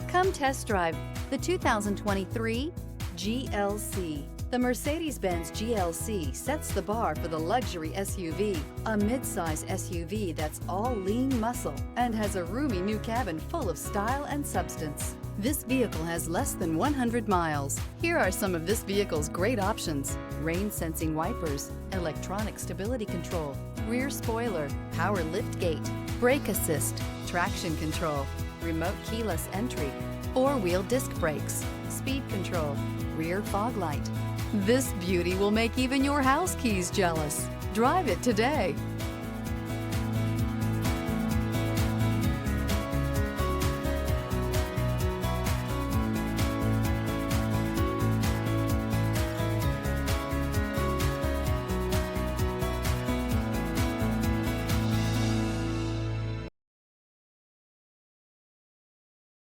Come test drive the 2023 GLC. The Mercedes-Benz GLC sets the bar for the luxury SUV, a midsize SUV that's all lean muscle and has a roomy new cabin full of style and substance. This vehicle has less than 100 miles. Here are some of this vehicle's great options: rain-sensing wipers, electronic stability control, rear spoiler, power liftgate, brake assist, traction control, remote keyless entry, four-wheel disc brakes, speed control, rear fog light. This beauty will make even your house keys jealous. Drive it today.